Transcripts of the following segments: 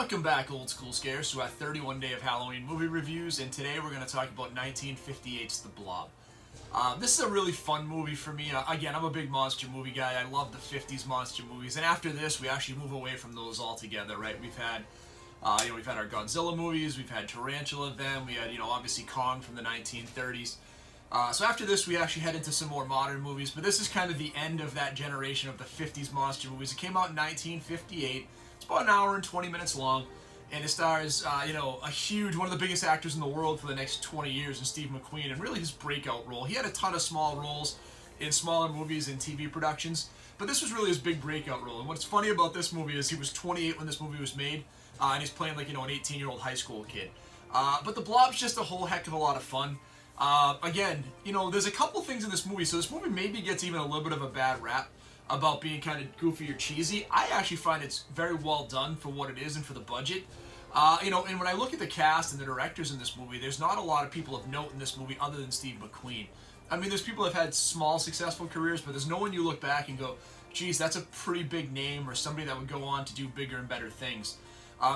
Welcome back, Old School Scares, to our 31 Day of Halloween movie reviews, and today we're going to talk about 1958's The Blob. This is a really fun movie for me. Again, I'm a big monster movie guy. I love the 50s monster movies, and after this, we actually move away from those altogether, right? We've had our Godzilla movies, we've had Tarantula then, we had, obviously Kong from the 1930s. So after this, we actually head into some more modern movies, but this is kind of the end of that generation of the 50s monster movies. It came out in 1958. It's about an hour and 20 minutes long, and it stars, one of the biggest actors in the world for the next 20 years in Steve McQueen, and really his breakout role. He had a ton of small roles in smaller movies and TV productions, but this was really his big breakout role. And what's funny about this movie is he was 28 when this movie was made, and he's playing an 18-year-old high school kid. But The Blob's just a whole heck of a lot of fun. Again, there's a couple things in this movie, so this movie maybe gets even a little bit of a bad rap about being kind of goofy or cheesy. I actually find it's very well done for what it is and for the budget. And when I look at the cast and the directors in this movie, there's not a lot of people of note in this movie other than Steve McQueen. I mean, there's people that have had small, successful careers, but there's no one you look back and go, geez, that's a pretty big name, or somebody that would go on to do bigger and better things.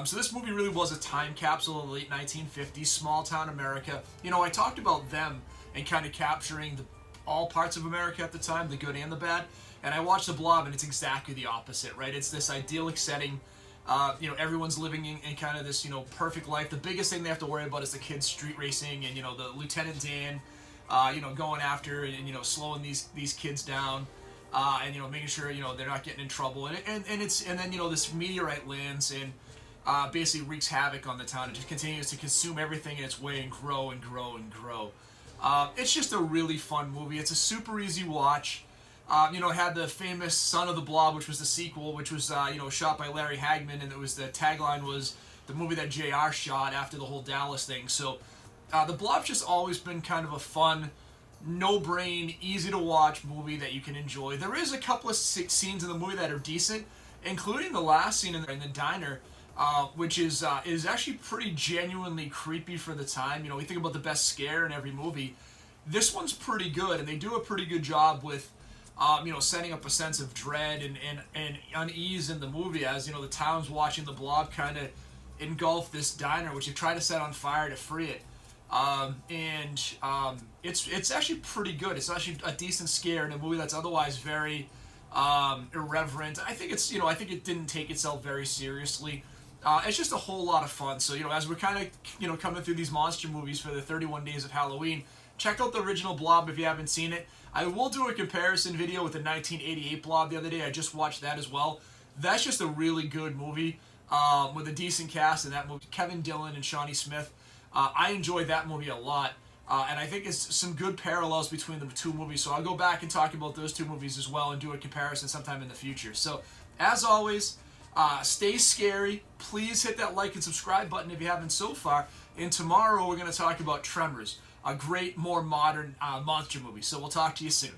So this movie really was a time capsule of the late 1950s, small-town America. I talked about them and kind of capturing all parts of America at the time, the good and the bad. And I watched The Blob, and it's exactly the opposite, right? It's this idyllic setting. Everyone's living in kind of this, perfect life. The biggest thing they have to worry about is the kids street racing and, the Lieutenant Dan, going after and, slowing these kids down. And, making sure, they're not getting in trouble. And then, this meteorite lands and basically wreaks havoc on the town. It just continues to consume everything in its way and grow and grow and grow. It's just a really fun movie. It's a super easy watch. It had the famous Son of the Blob, which was the sequel, which was, shot by Larry Hagman, and the tagline was the movie that JR shot after the whole Dallas thing. So, The Blob's just always been kind of a fun, no-brain, easy-to-watch movie that you can enjoy. There is a couple of scenes in the movie that are decent, including the last scene in the diner, which is actually pretty genuinely creepy for the time. We think about the best scare in every movie. This one's pretty good, and they do a pretty good job with setting up a sense of dread and unease in the movie as, the town's watching the Blob kind of engulf this diner, which they try to set on fire to free it. It's actually pretty good. It's actually a decent scare in a movie that's otherwise very irreverent. I think it didn't take itself very seriously. It's just a whole lot of fun. So, as we're kind of, coming through these monster movies for the 31 Days of Halloween, check out the original Blob if you haven't seen it. I will do a comparison video with the 1988 Blob the other day. I just watched that as well. That's just a really good movie with a decent cast in that movie. Kevin Dillon and Shawnee Smith. I enjoyed that movie a lot. And I think it's some good parallels between the two movies. So I'll go back and talk about those two movies as well and do a comparison sometime in the future. So, as always, stay scary. Please hit that like and subscribe button if you haven't so far. And tomorrow we're going to talk about Tremors, a great, more modern monster movie. So we'll talk to you soon.